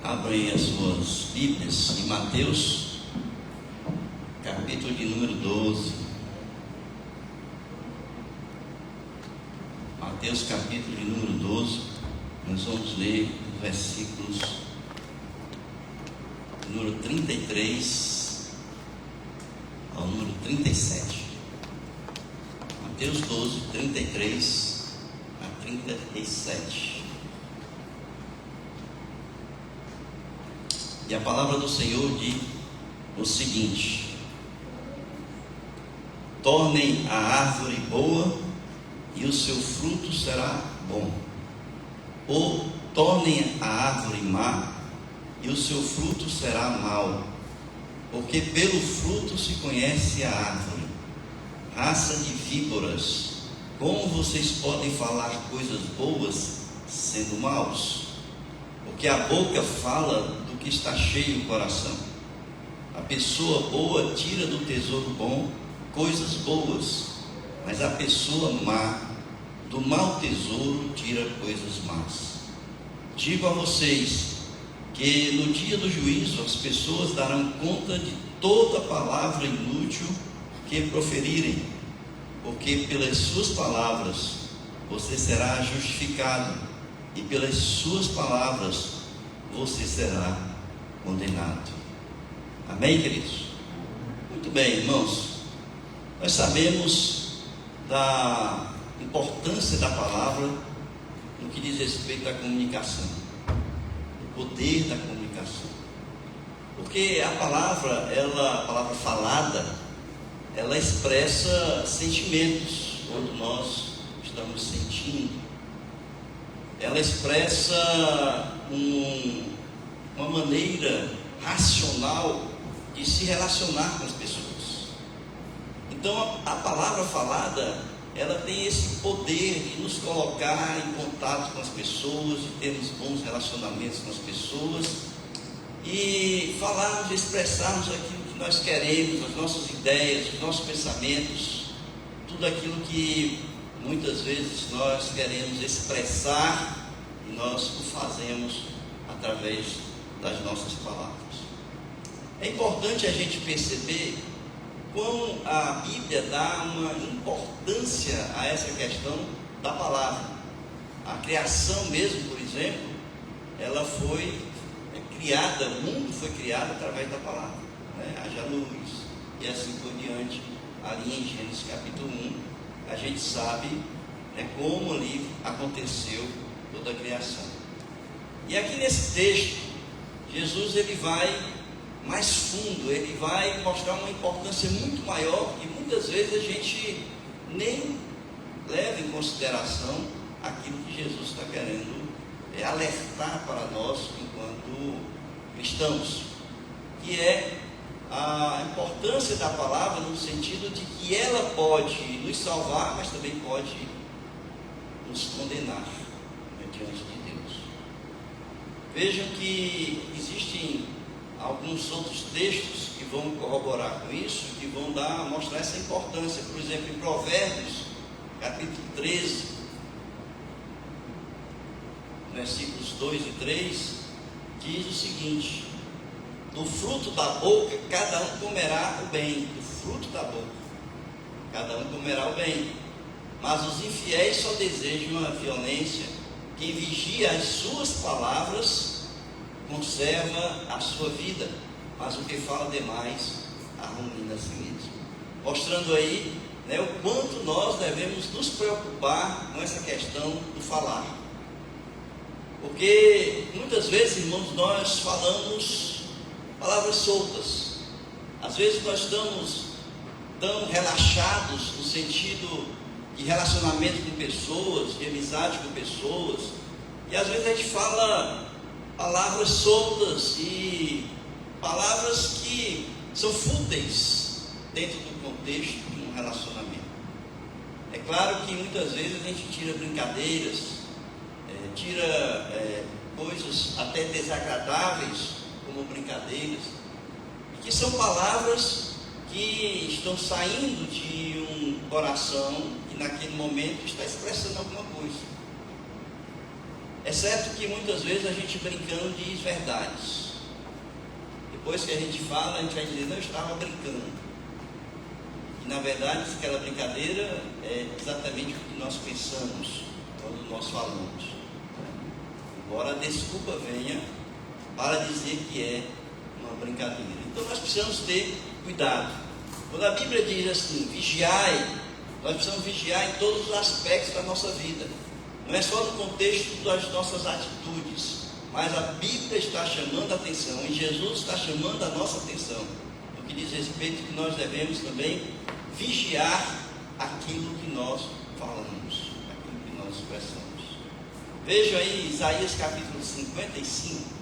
Abrem as suas Bíblias em Mateus, capítulo de número 12. Mateus, capítulo de número 12. Nós vamos ler os versículos número 33 ao número 37. Mateus 12, 33 a 37. E a palavra do Senhor diz o seguinte: tornem a árvore boa e o seu fruto será bom, ou tornem a árvore má e o seu fruto será mau, porque pelo fruto se conhece a árvore. Raça de víboras, como vocês podem falar coisas boas sendo maus? Porque a boca fala do que está cheio o coração. A pessoa boa tira do tesouro bom coisas boas, mas a pessoa má do mau tesouro tira coisas más. Digo a vocês que no dia do juízo as pessoas darão conta de toda palavra inútil que proferirem, porque pelas suas palavras você será justificado, e pelas suas palavras você será condenado. Amém, queridos? Muito bem, irmãos. Nós sabemos da importância da palavra no que diz respeito à comunicação, o poder da comunicação. Porque a palavra falada, ela expressa sentimentos quando nós estamos sentindo. Ela expressa uma maneira racional de se relacionar com as pessoas. Então a palavra falada, ela tem esse poder de nos colocar em contato com as pessoas, de termos bons relacionamentos com as pessoas e falarmos, expressarmos aquilo que nós queremos, as nossas ideias, os nossos pensamentos, tudo aquilo que muitas vezes nós queremos expressar e nós o fazemos através das nossas palavras. É importante a gente perceber quão a Bíblia dá uma importância a essa questão da palavra. A criação mesmo, por exemplo, ela foi criada, o mundo foi criado através da palavra, haja luz e assim por diante. Ali em Gênesis capítulo 1 a gente sabe como ali aconteceu toda a criação. E aqui nesse texto, Jesus ele vai mais fundo, ele vai mostrar uma importância muito maior que muitas vezes a gente nem leva em consideração aquilo que Jesus está querendo alertar para nós enquanto cristãos, que é a importância da palavra no sentido de que ela pode nos salvar, mas também pode nos condenar diante de Deus. Vejam que existem alguns outros textos que vão corroborar com isso, que vão mostrar essa importância. Por exemplo, em Provérbios, capítulo 13, versículos 2 e 3, diz o seguinte: do fruto da boca cada um comerá o bem. Do fruto da boca cada um comerá o bem. Mas os infiéis só desejam a violência. Quem vigia as suas palavras conserva a sua vida, mas o que fala demais arruína a si mesmo. Mostrando aí o quanto nós devemos nos preocupar com essa questão do falar. Porque muitas vezes, irmãos, nós falamos palavras soltas. Às vezes nós estamos tão relaxados no sentido de relacionamento com pessoas, de amizade com pessoas, e às vezes a gente fala palavras soltas e palavras que são fúteis dentro do contexto de um relacionamento. É claro que muitas vezes a gente tira brincadeiras, coisas até desagradáveis como brincadeiras, e que são palavras que estão saindo de um coração que naquele momento está expressando alguma coisa. É certo que muitas vezes a gente brincando diz verdades. Depois que a gente fala, a gente vai dizer, não, eu estava brincando. E na verdade, aquela brincadeira é exatamente o que nós pensamos quando nós falamos. Embora a desculpa venha para dizer que é uma brincadeira. Então nós precisamos ter cuidado. Quando a Bíblia diz assim, vigiai, nós precisamos vigiar em todos os aspectos da nossa vida. Não é só no contexto das nossas atitudes, mas a Bíblia está chamando a atenção, e Jesus está chamando a nossa atenção, no que diz respeito que nós devemos também vigiar aquilo que nós falamos, aquilo que nós expressamos. Veja aí Isaías capítulo 55.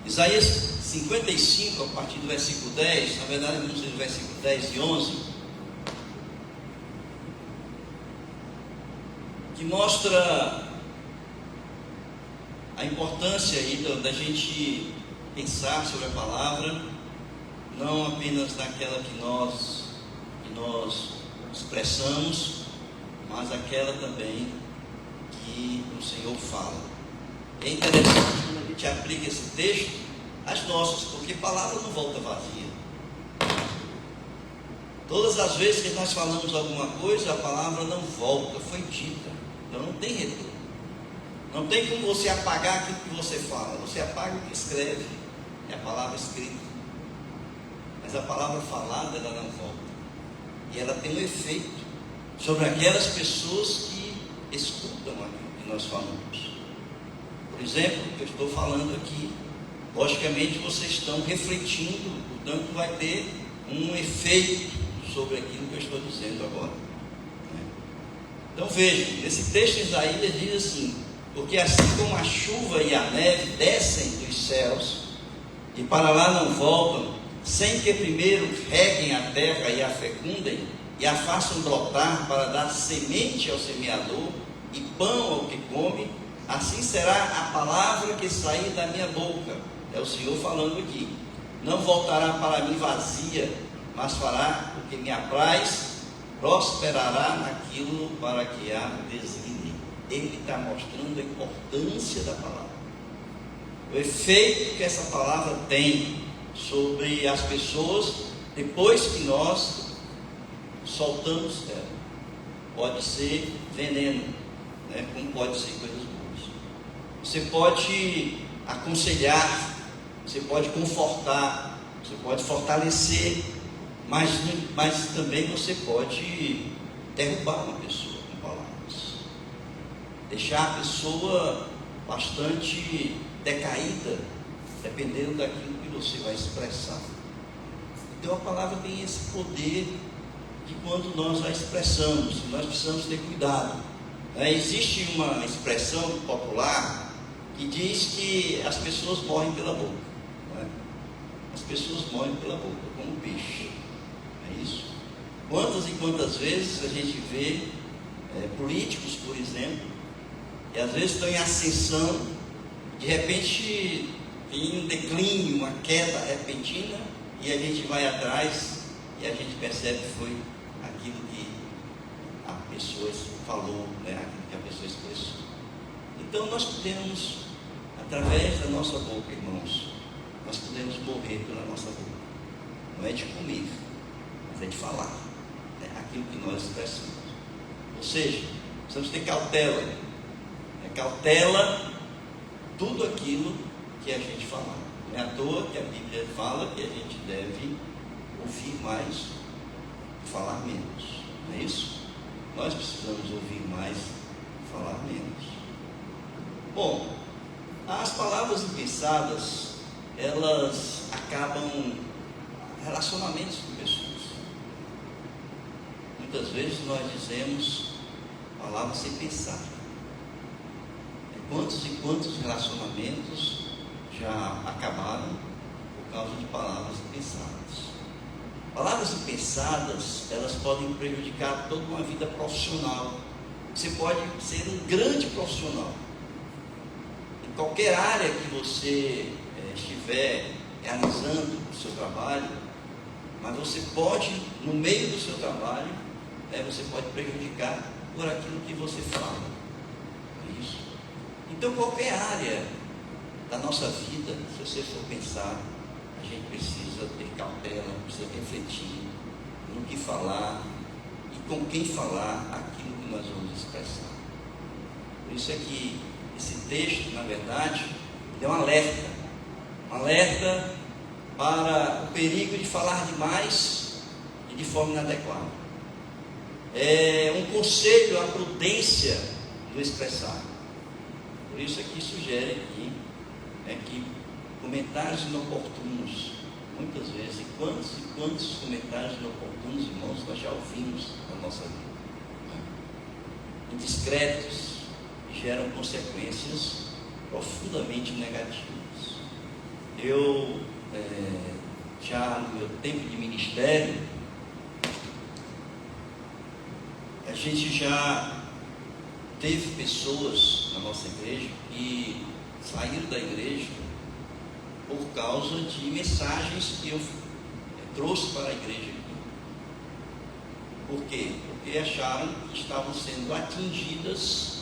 Isaías 55, a partir do versículo 10, na verdade vamos ler o versículo 10 e 11, que mostra a importância aí da gente pensar sobre a palavra, não apenas naquela que nós expressamos, mas aquela também que o Senhor fala. É interessante quando a gente aplica esse texto às nossas, porque a palavra não volta vazia. Todas as vezes que nós falamos alguma coisa, a palavra não volta, foi dita, então não tem retorno. Não tem como você apagar aquilo que você fala, você apaga o que escreve, é a palavra escrita. Mas a palavra falada, ela não volta. E ela tem um efeito sobre aquelas pessoas que escutam aquilo que nós falamos. Por exemplo, o que eu estou falando aqui, logicamente vocês estão refletindo, portanto vai ter um efeito sobre aquilo que eu estou dizendo agora. Então vejam, esse texto de Isaías diz assim, porque assim como a chuva e a neve descem dos céus, e para lá não voltam, sem que primeiro reguem a terra e a fecundem, e a façam brotar para dar semente ao semeador, e pão ao que come, assim será a palavra que sair da minha boca. É o Senhor falando aqui. Não voltará para mim vazia, mas fará o que me apraz, prosperará naquilo para que a designe. Ele está mostrando a importância da palavra, o efeito que essa palavra tem sobre as pessoas depois que nós soltamos ela. Pode ser veneno, né? Como pode ser coisas boas. Você pode aconselhar, você pode confortar, você pode fortalecer, mas também você pode derrubar uma pessoa com palavras, deixar a pessoa bastante decaída, dependendo daquilo que você vai expressar. Então a palavra tem esse poder de quando nós a expressamos, nós precisamos ter cuidado. Existe uma expressão popular que diz que as pessoas morrem pela boca. As pessoas morrem pela boca, como peixe. É isso? Quantas e quantas vezes a gente vê políticos, por exemplo, que às vezes estão em ascensão, de repente tem um declínio, uma queda repentina, e a gente vai atrás e a gente percebe que foi aquilo que a pessoa falou, aquilo que a pessoa expressou. Então nós podemos, através da nossa boca, irmãos, nós podemos morrer pela nossa boca. Não é de comer, mas é de falar, aquilo que nós expressamos. Ou seja, precisamos ter cautela, cautela tudo aquilo que a gente falar. Não é à toa que a Bíblia fala que a gente deve ouvir mais e falar menos. Não é isso? Nós precisamos ouvir mais e falar menos. Bom, as palavras impensadas, elas acabam relacionamentos com pessoas. Muitas vezes nós dizemos palavras sem pensar. Quantos e quantos relacionamentos já acabaram por causa de palavras impensadas? Palavras impensadas, elas podem prejudicar toda uma vida profissional. Você pode ser um grande profissional. Em qualquer área que você estiver realizando o seu trabalho, mas você pode, no meio do seu trabalho, você pode prejudicar por aquilo que você fala. É isso. Então, qualquer área da nossa vida, se você for pensar, a gente precisa ter cautela, precisa refletir no que falar e com quem falar aquilo que nós vamos expressar. Por isso é que esse texto, na verdade, é um alerta para o perigo de falar demais e de forma inadequada. É um conselho à prudência do expressar. Por isso é que sugere aqui que comentários inoportunos, muitas vezes, e quantos comentários inoportunos, irmãos, nós já ouvimos na nossa vida, indiscretos, que geram consequências profundamente negativas. Eu, já no meu tempo de ministério, a gente já teve pessoas na nossa igreja que saíram da igreja por causa de mensagens que eu trouxe para a igreja. Por quê? Porque acharam que estavam sendo atingidas,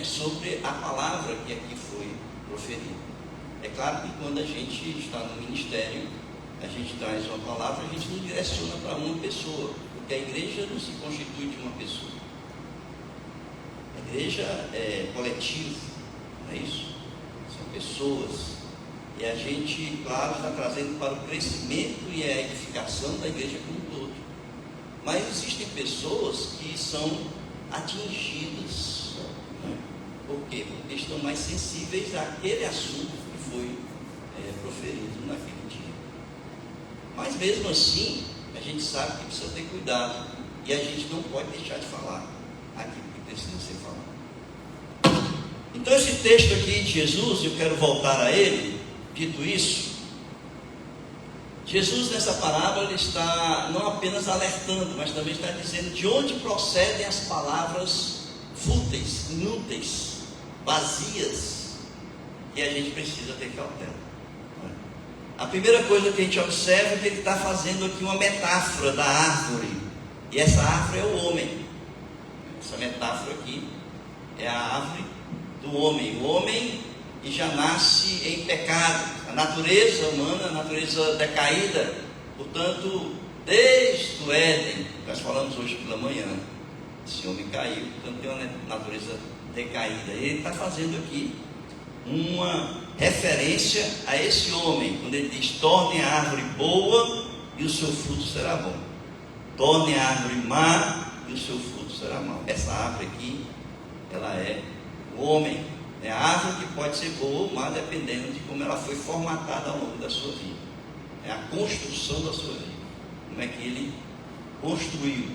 sobre a palavra que aqui foi proferida. É claro que quando a gente está no ministério, a gente traz uma palavra, a gente não direciona para uma pessoa, porque a igreja não se constitui de uma pessoa. A igreja é coletivo, não é isso? São pessoas. E a gente, claro, está trazendo para o crescimento e a edificação da igreja como um todo. Mas existem pessoas que são atingidas. Por quê? Porque estão mais sensíveis àquele assunto que foi proferido naquele dia. Mas mesmo assim, a gente sabe que precisa ter cuidado. E a gente não pode deixar de falar aquilo que precisa ser falado. Então esse texto aqui de Jesus, eu quero voltar a ele. Dito isso, Jesus nessa parábola ele está não apenas alertando, mas também está dizendo de onde procedem as palavras fúteis, inúteis, vazias, que a gente precisa ter cautela. A primeira coisa que a gente observa é que ele está fazendo aqui uma metáfora da árvore, e essa árvore é o homem. Essa metáfora aqui é a árvore do homem. O homem que já nasce em pecado, a natureza humana, a natureza decaída. Portanto, desde o Éden, nós falamos hoje pela manhã, esse homem caiu, portanto tem uma natureza decaída. Ele está fazendo aqui uma referência a esse homem, quando ele diz: tornem a árvore boa e o seu fruto será bom, tornem a árvore má e o seu fruto será mau. Essa árvore aqui, ela é o homem. É a árvore que pode ser boa ou má, dependendo de como ela foi formatada ao longo da sua vida. É a construção da sua vida. Como é que ele construiu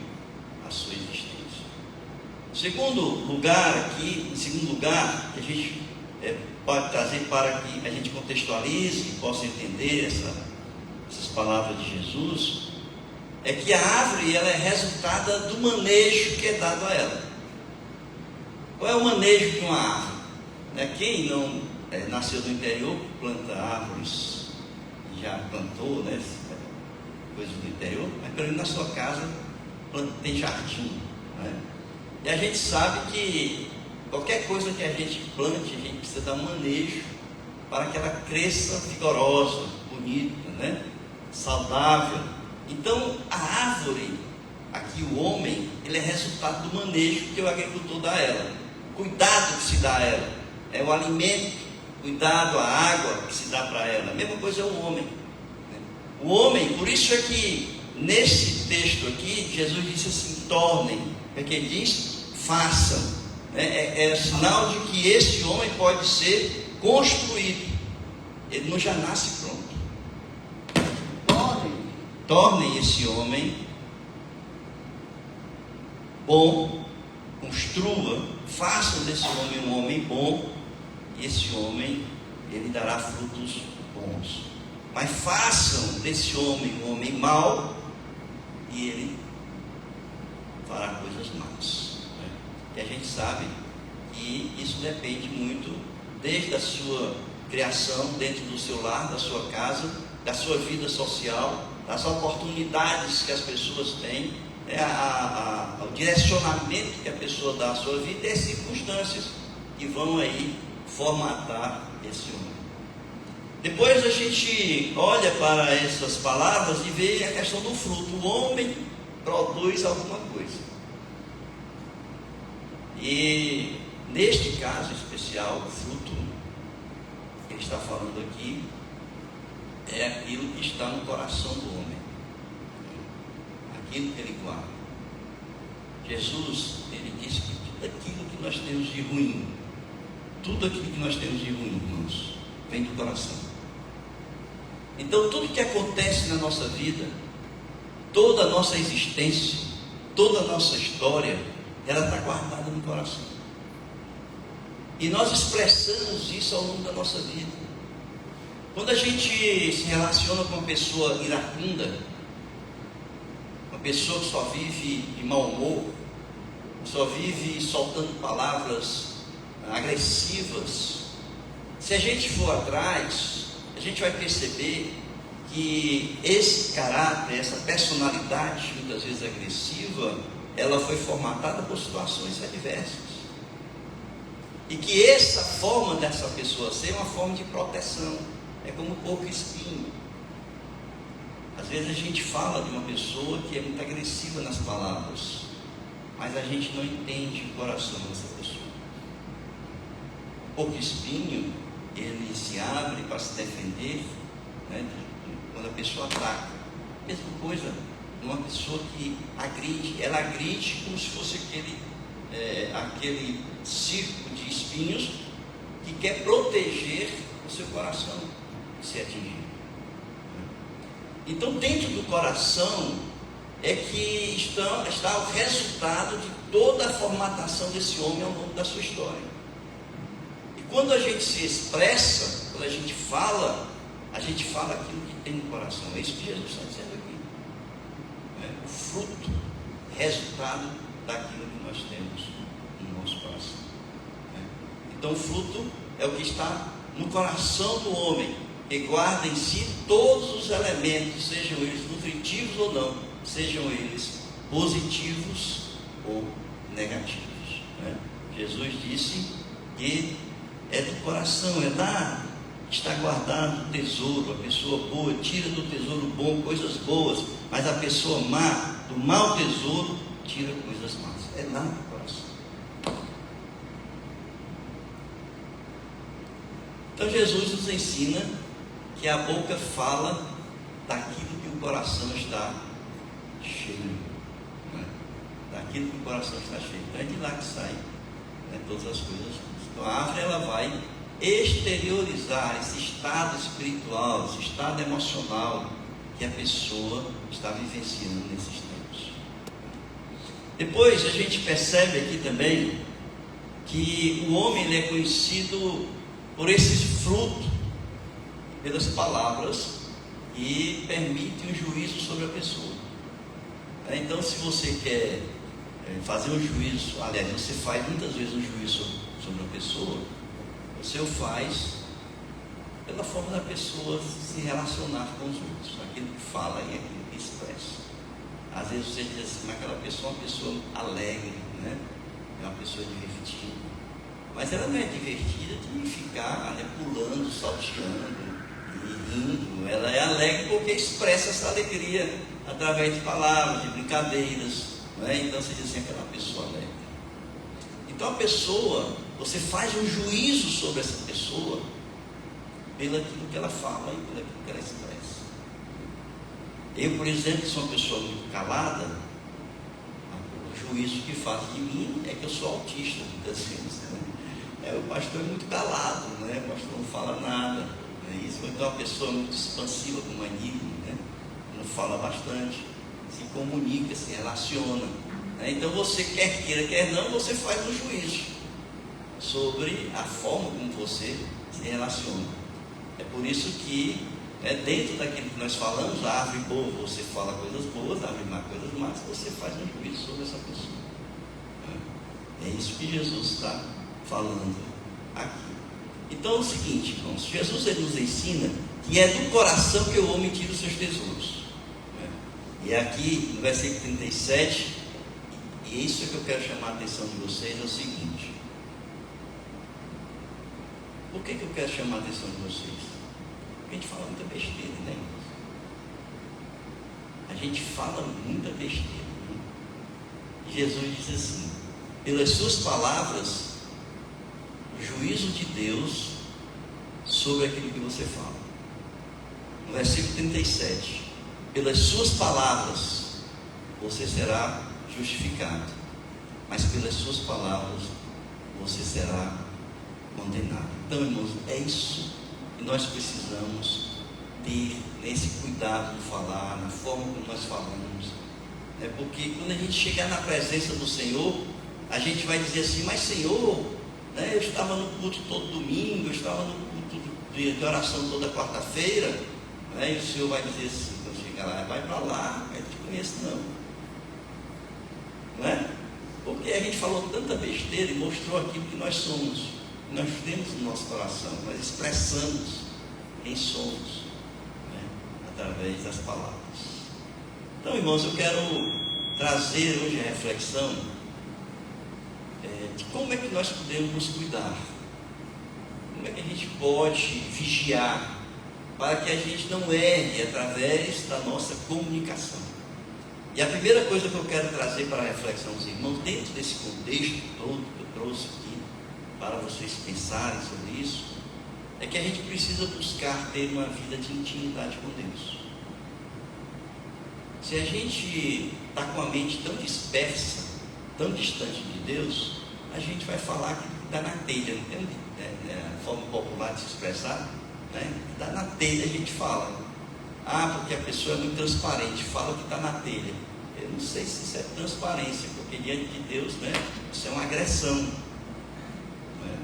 a sua existência. Em segundo lugar, que a gente pode trazer para que a gente contextualize e possa entender essas palavras de Jesus, é que a árvore ela é resultado do manejo que é dado a ela. Qual é o manejo de uma árvore? Quem não nasceu do interior, planta árvores, já plantou, coisas do interior, mas pelo menos na sua casa tem jardim. E a gente sabe que qualquer coisa que a gente plante, a gente precisa dar um manejo para que ela cresça vigorosa, bonita, saudável. Então a árvore, aqui o homem, ele é resultado do manejo que o agricultor dá a ela, o cuidado que se dá a ela. É o alimento, cuidado, a água que se dá para ela. A mesma coisa é o homem. O homem, por isso é que nesse texto aqui, Jesus disse assim: tornem. É que ele diz: façam. É sinal de que esse homem pode ser construído. Ele não já nasce pronto. Tornem esse homem bom, construa, façam desse homem um homem bom. E esse homem, ele dará frutos bons. Mas façam desse homem um homem mau, e ele fará coisas más. E a gente sabe que isso depende muito desde a sua criação dentro do seu lar, da sua casa, da sua vida social, das oportunidades que as pessoas têm, o direcionamento que a pessoa dá à sua vida e as circunstâncias que vão aí formatar esse homem. Depois a gente olha para essas palavras e vê a questão do fruto. O homem produz alguma coisa. E neste caso especial, o fruto que ele está falando aqui é aquilo que está no coração do homem, aquilo que ele guarda. Jesus, ele disse que tudo aquilo que nós temos de ruim, tudo aquilo que nós temos de ruim, irmãos, vem do coração. Então tudo que acontece na nossa vida, toda a nossa existência, toda a nossa história, ela está guardada no coração. E nós expressamos isso ao longo da nossa vida. Quando a gente se relaciona com uma pessoa iracunda, uma pessoa que só vive de mau humor, só vive soltando palavras agressivas, se a gente for atrás, a gente vai perceber que esse caráter, essa personalidade, muitas vezes agressiva, ela foi formatada por situações adversas. E que essa forma dessa pessoa ser é uma forma de proteção. É como um porco espinho. Às vezes a gente fala de uma pessoa que é muito agressiva nas palavras, mas a gente não entende o coração dessa pessoa. O porco espinho, ele se abre para se defender, né, quando a pessoa ataca. Mesma coisa de uma pessoa que agride. Ela agride como se fosse aquele circo de espinhos que quer proteger o seu coração de ser atingido. Então, dentro do coração é que está o resultado de toda a formatação desse homem ao longo da sua história. E quando a gente se expressa, quando a gente fala aquilo que tem no coração. É isso que Jesus está dizendo aqui. O fruto, resultado daquilo que nós temos no nosso coração. Então o fruto é o que está no coração do homem, que guarda em si todos os elementos, sejam eles nutritivos ou não, sejam eles positivos ou negativos. Jesus disse que é do coração, é lá que está guardado o tesouro. A pessoa boa tira do tesouro bom coisas boas, mas a pessoa má, do mau tesouro, tira coisas más. É lá no coração. Então Jesus nos ensina que a boca fala daquilo que o coração está cheio, daquilo que o coração está cheio. Então é de lá que saem todas as coisas. Então a árvore, ela vai exteriorizar esse estado espiritual, esse estado emocional que a pessoa está vivenciando nesses tempos. Depois a gente percebe aqui também que o homem, ele é conhecido por esse fruto, pelas palavras, e permite um juízo sobre a pessoa. Então, se você quer fazer um juízo, aliás, você faz muitas vezes um juízo sobre a pessoa, você o faz pela forma da pessoa se relacionar com os outros, aquilo que fala e aquilo que expressa. Às vezes você diz assim, mas aquela pessoa é uma pessoa alegre, é uma pessoa divertida. Mas ela não é divertida de ficar pulando, salteando e rindo. Ela é alegre porque expressa essa alegria através de palavras, de brincadeiras. Então você diz assim, aquela pessoa alegre. Então a pessoa, você faz um juízo sobre essa pessoa pelo aquilo que ela fala e pelo aquilo que ela expressa. Eu, por exemplo, sou uma pessoa muito calada. O juízo que faço de mim é que eu sou autista, muitas vezes. O pastor é muito calado, o pastor não fala nada. Isso. Então, uma pessoa muito expansiva, como Aníbal, não fala bastante, se comunica, se relaciona. Então, você quer queira, quer não, você faz um juízo sobre a forma como você se relaciona. É por isso que, dentro daquilo que nós falamos, a árvore boa, você fala coisas boas, a árvore má, coisas más, você faz um juízo sobre essa pessoa. É isso que Jesus está falando aqui. Então é o seguinte, irmãos, Jesus ele nos ensina que é do coração que o homem tira os seus tesouros. E aqui no versículo 37, e é isso que eu quero chamar a atenção de vocês, é o seguinte. Por que eu quero chamar a atenção de vocês? Porque a gente fala muita besteira, né? A gente fala muita besteira. Né? Jesus diz assim: pelas suas palavras, o juízo de Deus sobre aquilo que você fala. No versículo 37, pelas suas palavras você será justificado, mas pelas suas palavras você será condenado. Então, irmãos, é isso que nós precisamos ter nesse cuidado de falar, na forma como nós falamos. É porque quando a gente chegar na presença do Senhor, a gente vai dizer assim: mas Senhor, né, eu estava no culto todo domingo, eu estava no culto de oração toda quarta-feira, né, e o Senhor vai dizer assim, quando chegar lá: vai para lá, eu não te conheço não é? Porque a gente falou tanta besteira e mostrou aquilo que nós somos, que nós temos no nosso coração, nós expressamos quem somos, né, através das palavras. Então, irmãos, eu quero trazer hoje a reflexão de como é que nós podemos nos cuidar, como é que a gente pode vigiar para que a gente não erre através da nossa comunicação. E a primeira coisa que eu quero trazer para a reflexão dos irmãos, dentro desse contexto todo que eu trouxe aqui, para vocês pensarem sobre isso, é que a gente precisa buscar ter uma vida de intimidade com Deus. Se a gente está com a mente tão dispersa, tão distante de Deus, a gente vai falar que está na telha, não tem a forma popular de se expressar, né? Está na telha, a gente fala. Ah, porque a pessoa é muito transparente, fala que está na telha. Eu não sei se isso é transparência, porque diante de Deus, né, isso é uma agressão. Né?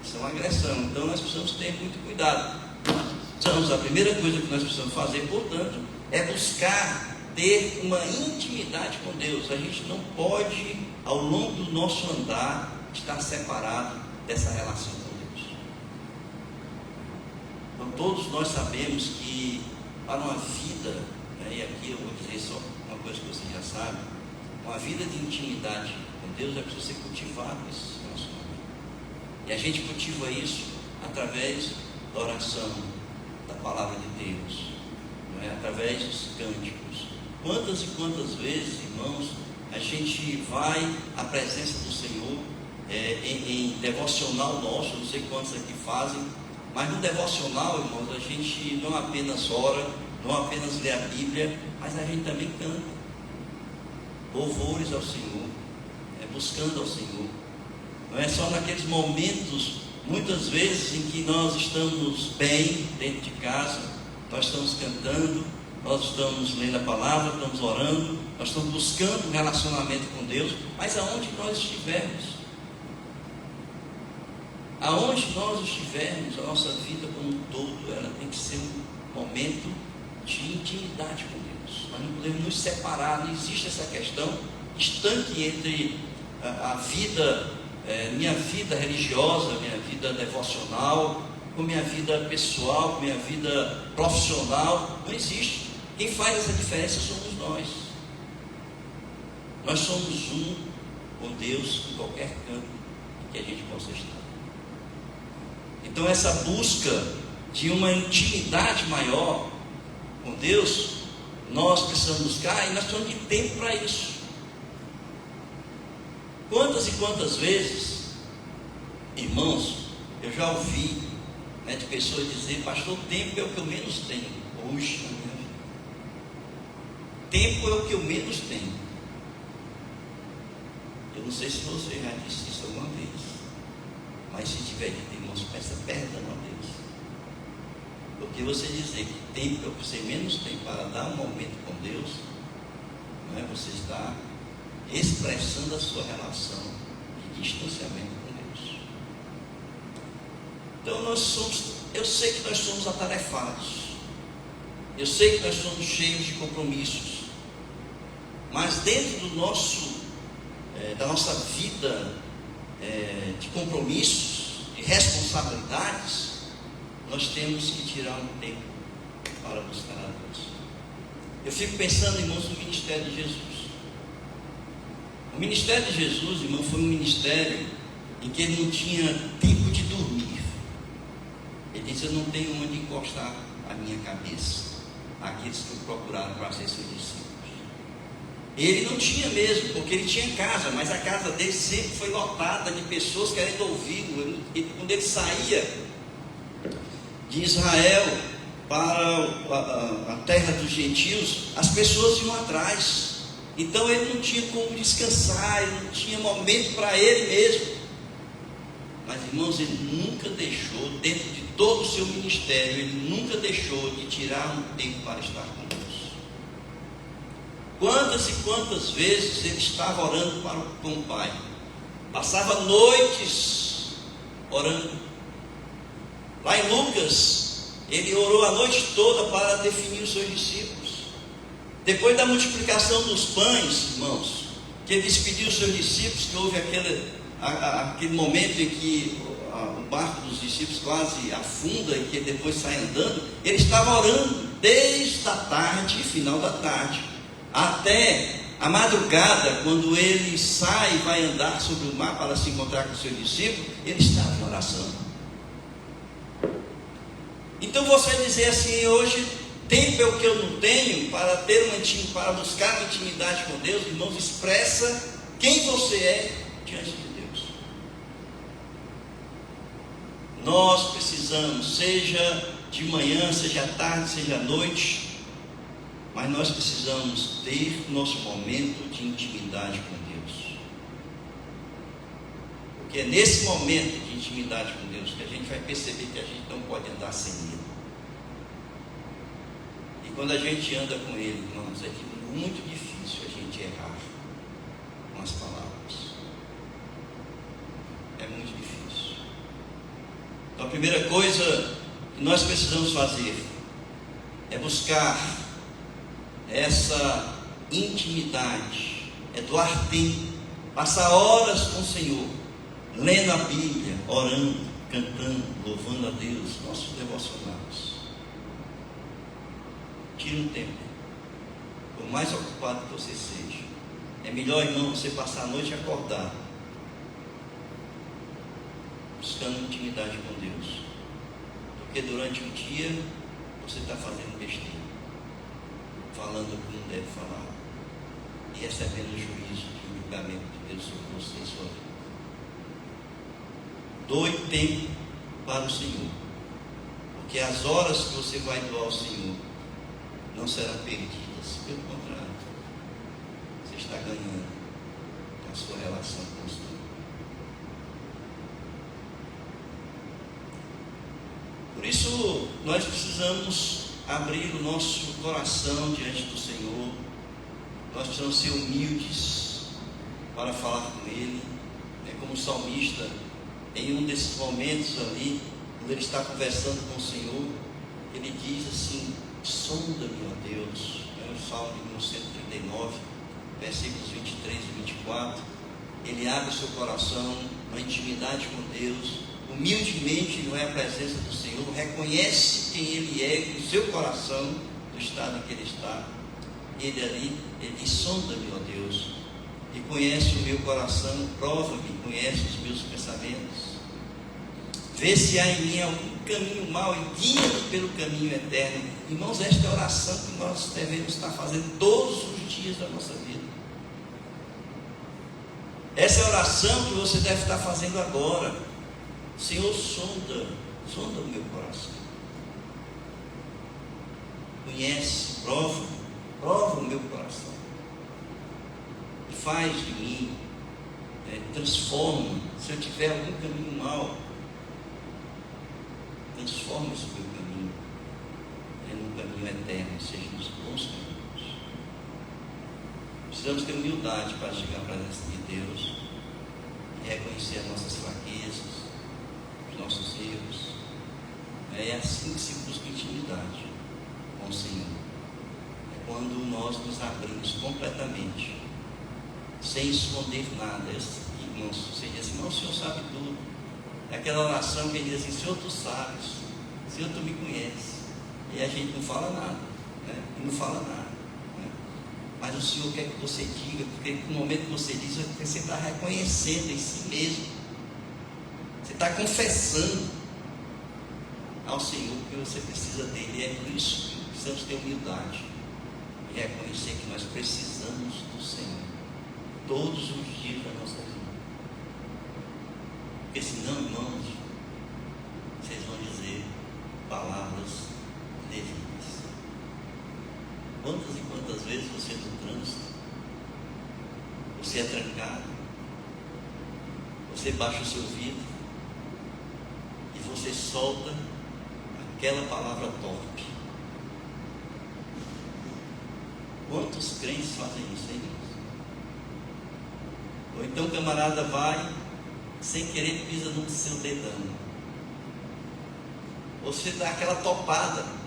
Isso é uma agressão. Então nós precisamos ter muito cuidado. A primeira coisa que nós precisamos fazer, portanto, é buscar ter uma intimidade com Deus. A gente não pode, ao longo do nosso andar, estar separado dessa relação com Deus. Então todos nós sabemos que para uma vida, né, e aqui eu vou dizer só uma coisa que você já sabe, uma vida de intimidade com Deus é preciso ser cultivado esse relacionamento. E a gente cultiva isso através da oração, da palavra de Deus, não é? Através dos cânticos. Quantas e quantas vezes, irmãos, a gente vai à presença do Senhor em devocional nosso, não sei quantos aqui fazem, mas no devocional, irmãos, a gente não apenas ora, não apenas lê a Bíblia, mas a gente também canta louvores ao Senhor, buscando ao Senhor. Não é só naqueles momentos, muitas vezes, em que nós estamos bem dentro de casa, nós estamos cantando, nós estamos lendo a palavra, estamos orando, nós estamos buscando um relacionamento com Deus, mas aonde nós estivermos, aonde nós estivermos, a nossa vida como um todo, ela tem que ser um momento de intimidade com Deus. Nós não podemos nos separar, não existe essa questão distante entre a vida, minha vida religiosa, minha vida devocional, com minha vida pessoal, com minha vida profissional. Não existe. Quem faz essa diferença somos nós. Nós somos um com Deus em qualquer canto que a gente possa estar. Então essa busca de uma intimidade maior com Deus, nós precisamos buscar, e nós precisamos de tempo para isso. Quantas e quantas vezes, irmãos, eu já ouvi, né, de pessoas dizer: pastor, tempo é o que eu menos tenho hoje na minha vida. Tempo é o que eu menos tenho. Eu não sei se você já disse isso alguma vez, mas se tiver dito, irmãos, peça perdão a Deus. Porque você dizer que tempo é o que você menos tem para dar um momento com Deus, não é? Você está expressando a sua relação de distanciamento com Deus. Então eu sei que nós somos atarefados, eu sei que nós somos cheios de compromissos, mas dentro da nossa vida de compromissos, de responsabilidades, nós temos que tirar um tempo para buscar a Deus. Eu fico pensando, irmãos, no ministério de Jesus. O ministério de Jesus, irmão, foi um ministério em que ele não tinha tempo de dormir. Ele disse: eu não tenho onde encostar a minha cabeça, aqueles que o procuraram para ser seus discípulos. Ele não tinha mesmo, porque ele tinha casa, mas a casa dele sempre foi lotada de pessoas querendo ouvi-lo. Quando ele saía de Israel para a terra dos gentios, as pessoas iam atrás. Então ele não tinha como descansar, ele não tinha momento para ele mesmo. Mas, irmãos, ele nunca deixou, dentro de todo o seu ministério, ele nunca deixou de tirar um tempo para estar com Deus. Quantas e quantas vezes ele estava orando com o Pai, passava noites orando. Lá em Lucas, ele orou a noite toda para definir os seus discípulos. Depois da multiplicação dos pães, irmãos, que ele despediu os seus discípulos, que houve aquele momento em que o barco dos discípulos quase afunda e que ele depois sai andando, ele estava orando desde a tarde, final da tarde, até a madrugada, quando ele sai e vai andar sobre o mar para se encontrar com os seus discípulos, ele estava em oração. Então você dizer assim: hoje tempo é o que eu não tenho para buscar uma intimidade com Deus, irmãos, expressa quem você é diante de Deus. Nós precisamos, seja de manhã, seja à tarde, seja à noite, mas nós precisamos ter nosso momento de intimidade com Deus. Porque é nesse momento de intimidade com Deus que a gente vai perceber que a gente não pode andar sem Ele. E quando a gente anda com Ele, irmãos, é muito difícil a gente errar com as palavras. É muito difícil. Então a primeira coisa que nós precisamos fazer é buscar essa intimidade, é doar tempo, passar horas com o Senhor, lendo a Bíblia, orando, cantando, louvando a Deus, nossos devocionais. Tire um tempo, por mais ocupado que você seja. É melhor, irmão, você passar a noite acordado, buscando intimidade com Deus, do que durante o dia você está fazendo besteira, falando o que não deve falar e recebendo o juízo e o julgamento de Deus sobre você e sua vida. Doe tempo para o Senhor, porque as horas que você vai doar ao Senhor não serão perdidas, pelo contrário, você está ganhando a sua relação com o Senhor. Por isso nós precisamos abrir o nosso coração diante do Senhor. Nós precisamos ser humildes para falar com Ele. É como o salmista, em um desses momentos ali, quando ele está conversando com o Senhor, ele diz assim: sonda-me, ó Deus. É o Salmo de 139, versículos 23 e 24. Ele abre o seu coração na intimidade com Deus, humildemente ele vai à presença do Senhor, reconhece quem Ele é, que o seu coração, do estado em que ele está. Ele ali, ele diz: sonda-me, ó Deus, e conhece o meu coração, prova-me, conhece os meus pensamentos. Vê se há em mim algum caminho mau e guia-me pelo caminho eterno. Irmãos, esta é a oração que nós devemos estar fazendo todos os dias da nossa vida. Essa é a oração que você deve estar fazendo agora. Senhor, sonda o meu coração. Conhece, prova o meu coração. E faz de mim, transforma. Se eu tiver algum caminho mau, transforma esse meu caminho num caminho eterno, seja nos bons caminhos. Precisamos ter humildade para chegar à presença de Deus e reconhecer as nossas fraquezas, os nossos erros. É assim que se busca intimidade com o Senhor. É quando nós nos abrimos completamente, sem esconder nada. Irmãos, você diz assim: não, o Senhor sabe tudo. É aquela oração que diz assim: Senhor, tu sabes, Senhor, tu me conheces. E a gente não fala nada, né? E não fala nada, né? Mas o Senhor quer que você diga, porque no momento que você diz, você está reconhecendo em si mesmo, você está confessando ao Senhor que você precisa dele. E é por isso que precisamos ter humildade e reconhecer que nós precisamos do Senhor todos os dias da nossa vida. Porque senão, irmãos, vocês vão dizer palavras indevidas. Quantas e quantas vezes você no trânsito, você é trancado, você baixa o seu vidro e você solta aquela palavra torpe. Quantos crentes fazem isso, hein? Ou então o camarada vai, sem querer pisa no seu dedão. Você dá aquela topada.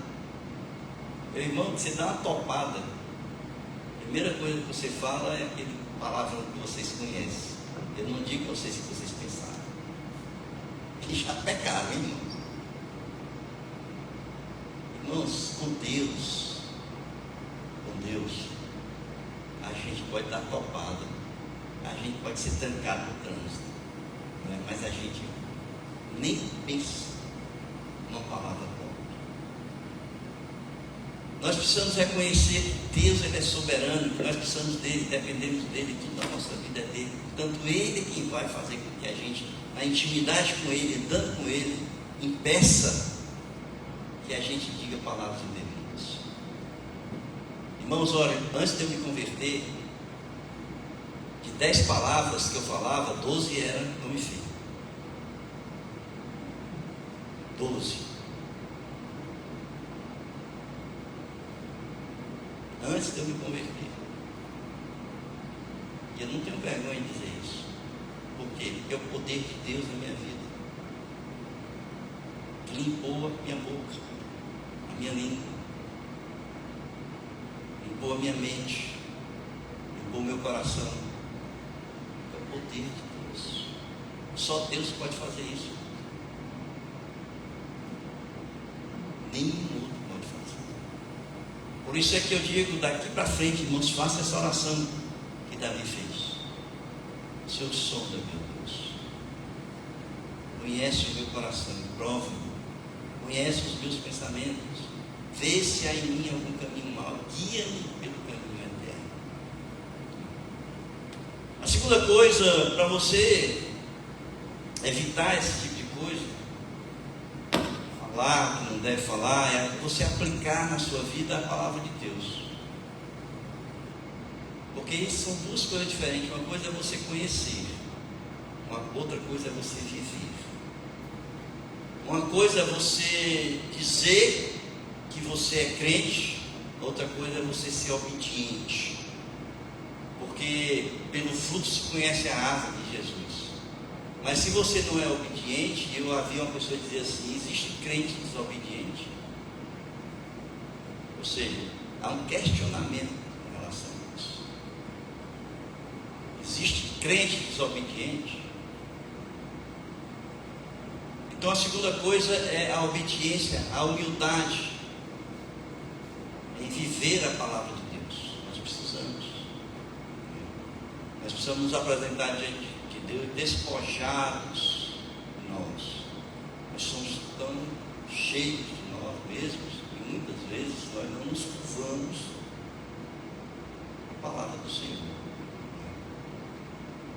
Meu irmão, você dá uma topada, a primeira coisa que você fala é aquele palavra que vocês conhecem. Eu não digo a vocês que vocês pensaram. Que já pecaram, hein, irmãos? Irmãos, com Deus, a gente pode dar topada, a gente pode ser trancado no trânsito, né? Mas a gente nem pensa numa palavra torpe. Nós precisamos reconhecer que Deus, Ele é soberano, que nós precisamos dele, dependemos dele, tudo da nossa vida é dele. Portanto, Ele é quem vai fazer com que a gente, na intimidade com Ele, andando com Ele, impeça que a gente diga palavras indevidas. Irmãos, olha, antes de eu me converter, de 10 palavras que eu falava, 12 eram nome feio. 12. Antes de eu me converter. E eu não tenho vergonha de dizer isso. Por quê? Porque é o poder de Deus na minha vida que limpou a minha boca, a minha língua, limpou a minha mente, limpou o meu coração. É o poder de Deus. Só Deus pode fazer isso. Nenhum outro pode fazer. Por isso é que eu digo, daqui para frente, irmãos, faça essa oração que Davi fez. Senhor, sonda, meu Deus, conhece o meu coração, prova-me, conhece os meus pensamentos, vê se há em mim algum caminho mau, guia-me pelo caminho eterno. A segunda coisa, para você evitar esse tipo de coisa, falar que não deve falar, é você aplicar na sua vida a palavra de Deus. Porque isso são duas coisas diferentes. Uma coisa é você conhecer, outra coisa é você viver. Uma coisa é você dizer que você é crente, outra coisa é você ser obediente. Porque pelo fruto se conhece a árvore de Jesus. Mas se você não é obediente, eu havia uma pessoa dizer assim: existe crente desobediente. Ou seja, há um questionamento em relação a isso. Existe crente desobediente? Então a segunda coisa é a obediência, a humildade em viver a palavra de Deus. Nós precisamos nos apresentar diante de Deus despojados de nós. Nós somos tão cheios de nós mesmos e muitas vezes nós não nos curvamos a palavra do Senhor.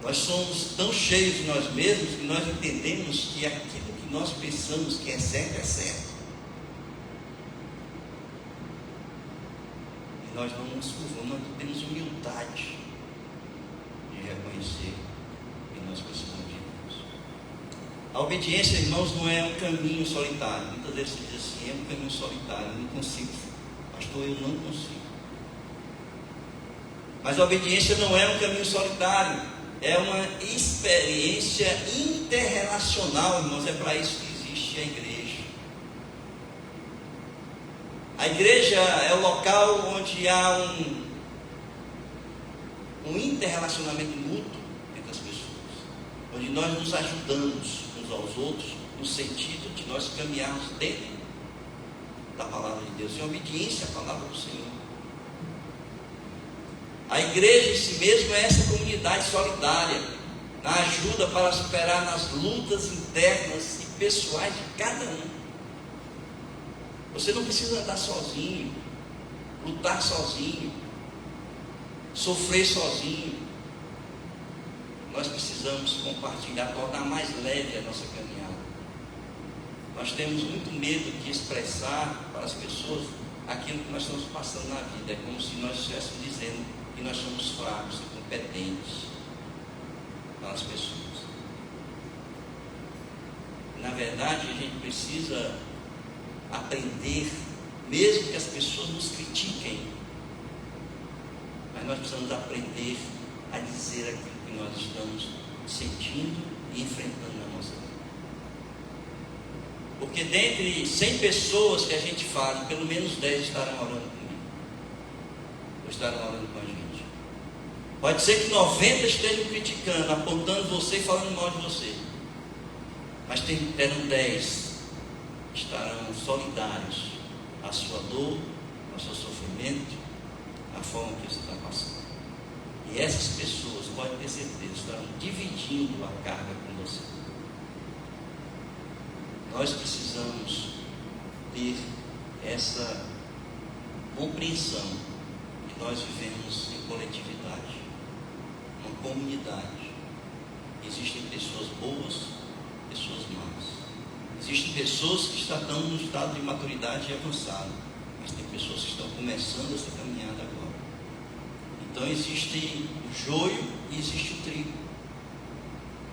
Nós somos tão cheios de nós mesmos que nós entendemos que aquilo que nós pensamos que é certo, é certo. E nós não nos curvamos, nós não temos humildade de reconhecer que nós precisamos de Deus. A obediência, irmãos, não é um caminho solitário. Muitas vezes você diz assim: é um caminho solitário, eu não consigo. Pastor, eu não consigo. Mas a obediência não é um caminho solitário. É uma experiência interrelacional, irmãos. É para isso que existe a igreja. A igreja é o local onde há um interrelacionamento mútuo entre as pessoas, onde nós nos ajudamos uns uns aos outros, no sentido de nós caminharmos dentro da palavra de Deus, em obediência à palavra do Senhor. A igreja em si mesma é essa comunidade solidária, na ajuda para superar nas lutas internas e pessoais de cada um. Você não precisa andar sozinho, lutar sozinho, sofrer sozinho. Nós precisamos compartilhar, tornar mais leve a nossa caminhada. Nós temos muito medo de expressar para as pessoas aquilo que nós estamos passando na vida. É como se nós estivéssemos dizendo que nós somos fracos, incompetentes para as pessoas. Na verdade, a gente precisa aprender, mesmo que as pessoas nos critiquem, mas nós precisamos aprender a dizer aquilo que nós estamos sentindo e enfrentando na nossa vida. Porque dentre 100 pessoas que a gente fala, pelo menos 10 estarão orando comigo, ou estarão orando com a gente. Pode ser que 90 estejam criticando, apontando você e falando mal de você, mas terão 10 que estarão solidários à sua dor, ao seu sofrimento, à forma que você está passando. E essas pessoas, pode ter certeza, estarão dividindo a carga com você. Nós precisamos ter essa compreensão que nós vivemos em coletividade, uma comunidade. Existem pessoas boas, pessoas más. Existem pessoas que estão no estado de maturidade avançado, mas tem pessoas que estão começando essa caminhada agora. Então existe o joio e existe o trigo.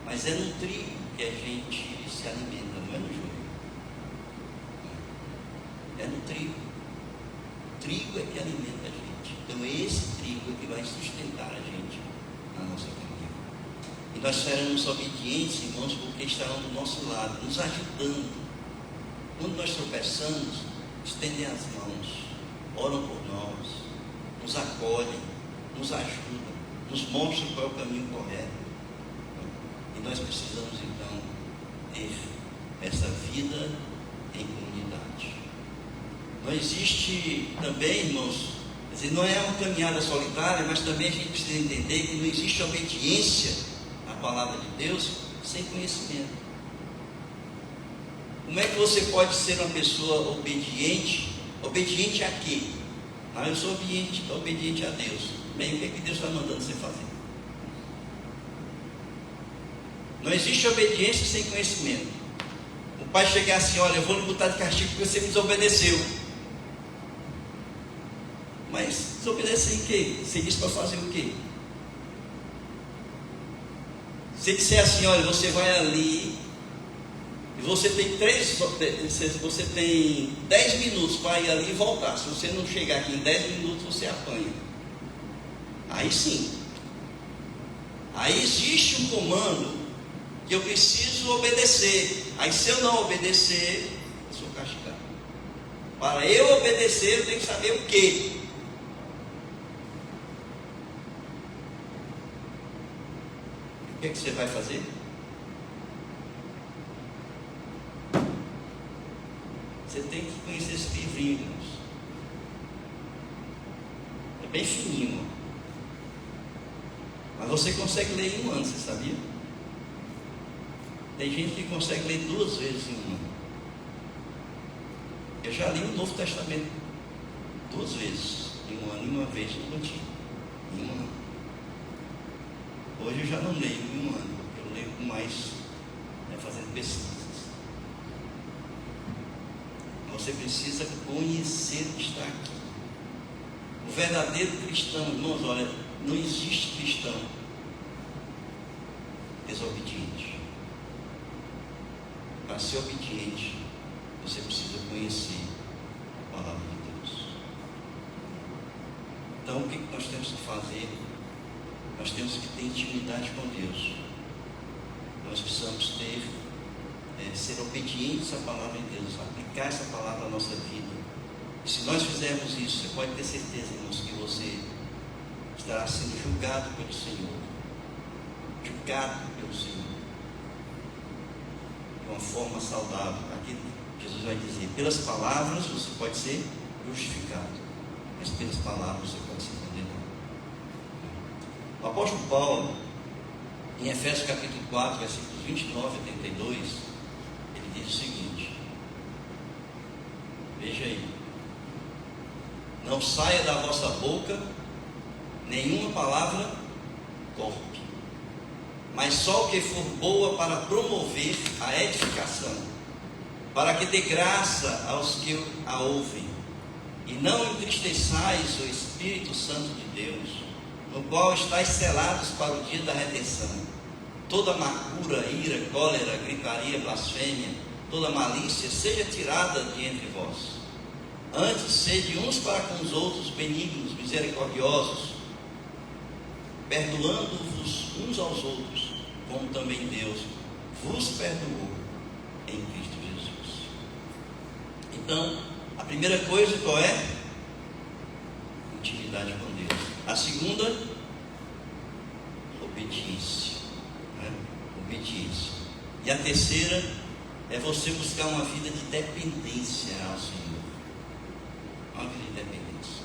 Mas é no trigo que a gente se alimenta, não é no joio. É no trigo. O trigo é que alimenta a gente. Então esse trigo é que vai sustentar a gente na nossa caminhada. E nós seremos obedientes, irmãos, porque estarão do nosso lado, nos ajudando. Quando nós tropeçamos, estendem as mãos, oram por nós, nos acolhem, nos ajudam, nos mostram qual é o caminho correto. E nós precisamos então ter essa vida em comunidade. Não existe também, irmãos, quer dizer, não é uma caminhada solitária, mas também a gente precisa entender que não existe obediência à palavra de Deus sem conhecimento. Como é que você pode ser uma pessoa obediente? Obediente a quê? Ah, eu sou obediente a Deus. Bem, o que é que Deus está mandando você fazer? Não existe obediência sem conhecimento. O pai chegar assim, olha, eu vou lhe botar de castigo porque você me desobedeceu. Mas desobedecer em quê? Você disse para fazer o quê? Se disser assim, olha, você vai ali e você tem 10 minutos para ir ali e voltar. Se você não chegar aqui em 10 minutos, você apanha. Aí sim. Aí existe um comando que eu preciso obedecer. Aí se eu não obedecer, eu sou castigado. Para eu obedecer, eu tenho que saber o quê? O que é que você vai fazer? Você tem que conhecer esse livrinho, irmãos. É bem fininho. Mas você consegue ler em um ano, você sabia? Tem gente que consegue ler 2 vezes em um ano. Eu já li o Novo Testamento 2 vezes em um ano e uma vez no Antigo. Em um ano. Hoje eu já não leio em um ano, porque eu leio com mais, fazendo pesquisas. Você precisa conhecer o que está aqui. O verdadeiro cristão, irmãos, olha, não existe cristão desobediente. Para ser obediente, você precisa conhecer a palavra de Deus. Então, o que nós temos que fazer? Nós temos que ter intimidade com Deus. Nós precisamos ser obedientes à palavra de Deus, aplicar essa palavra à nossa vida. E se nós fizermos isso, você pode ter certeza, irmãos, que você estará sendo julgado pelo Senhor. Julgado pelo Senhor. uma forma saudável. Aqui Jesus vai dizer: pelas palavras você pode ser justificado, mas pelas palavras você pode ser condenado. O apóstolo Paulo, em Efésios capítulo 4, versículos 29 a 32, ele diz o seguinte: veja aí: não saia da vossa boca nenhuma palavra torpe, mas só o que for boa para promover a edificação, para que dê graça aos que a ouvem. E não entristeçais o Espírito Santo de Deus, no qual estáis selados para o dia da redenção. Toda amargura, ira, cólera, gritaria, blasfêmia, toda malícia seja tirada de entre vós. Antes, sede uns para com os outros benignos, misericordiosos, perdoando-vos uns aos outros, como também Deus vos perdoou em Cristo Jesus. Então, a primeira coisa qual é? Intimidade com Deus. A segunda, obediência, né? Obediência. E a terceira é você buscar uma vida de dependência ao Senhor. Uma vida de dependência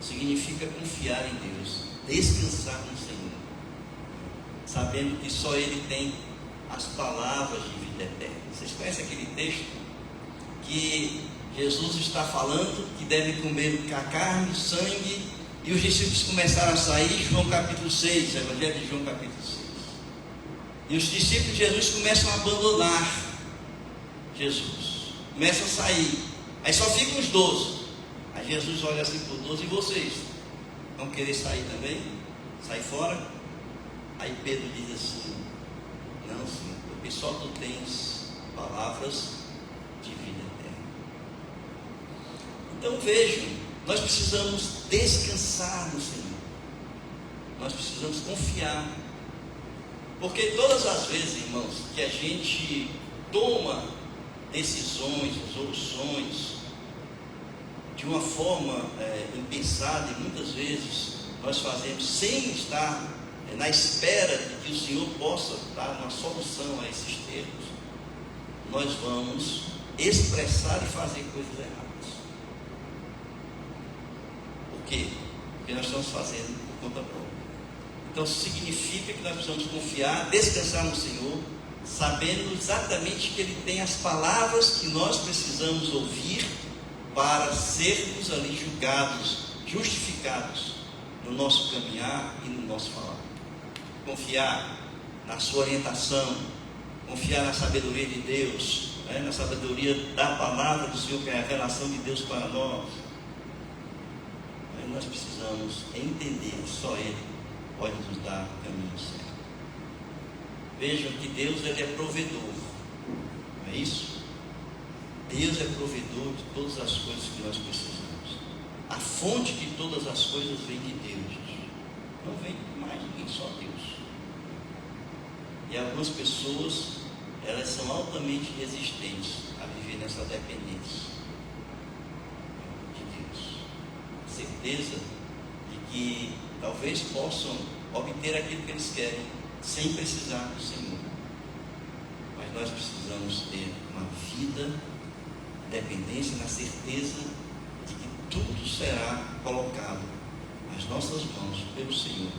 significa confiar em Deus, descansar no Senhor, sabendo que só Ele tem as palavras de vida eterna. Vocês conhecem aquele texto que Jesus está falando que deve comer a carne, o sangue, e os discípulos começaram a sair? João capítulo 6, Evangelho de João capítulo 6. E os discípulos de Jesus começam a abandonar Jesus, começam a sair, aí só ficam os 12. Aí Jesus olha assim para os 12: e vocês? Vão querer sair também? Sair fora? Aí Pedro diz assim: não, Senhor, porque só tu tens palavras de vida eterna. Então vejam, nós precisamos descansar no Senhor, nós precisamos confiar, porque todas as vezes, irmãos, que a gente toma decisões, resoluções de uma forma impensada, e muitas vezes nós fazemos sem estar na espera de que o Senhor possa dar uma solução a esses termos, nós vamos expressar e fazer coisas erradas. Por quê? Porque nós estamos fazendo por conta própria. Então significa que nós precisamos confiar, descansar no Senhor, sabendo exatamente que Ele tem as palavras que nós precisamos ouvir para sermos ali julgados, justificados no nosso caminhar e no nosso falar. Confiar na sua orientação, confiar na sabedoria de Deus, na sabedoria da palavra do Senhor, que é a revelação de Deus para nós. Nós precisamos entender que só Ele pode nos dar o caminho certo. Vejam que Deus, Ele é provedor, não é isso? Deus é provedor de todas as coisas que nós precisamos. A fonte de todas as coisas vem de Deus, não vem de mais ninguém, só Deus. E algumas pessoas, elas são altamente resistentes a viver nessa dependência de Deus. Certeza de que talvez possam obter aquilo que eles querem sem precisar do Senhor. Mas nós precisamos ter uma vida de dependência, na certeza de que tudo será colocado nas nossas mãos pelo Senhor,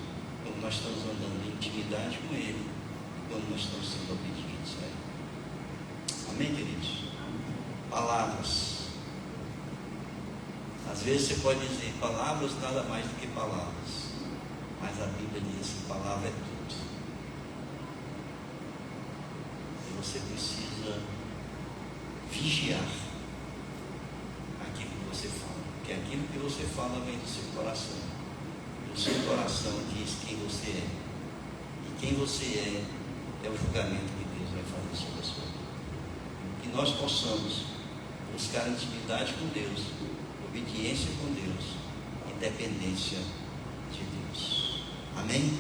quando nós estamos andando em intimidade com Ele, quando nós estamos sendo obedientes a Ele. Amém, queridos? Palavras. Às vezes você pode dizer: palavras nada mais do que palavras, mas a Bíblia diz que palavra é tudo. E você precisa vigiar aquilo que você fala, porque aquilo que você fala vem do seu coração. E o seu coração diz quem você é, e quem você é o julgamento que Deus vai fazer sobre a sua vida. Que nós possamos buscar intimidade com Deus, obediência com Deus e dependência de Deus. Amém?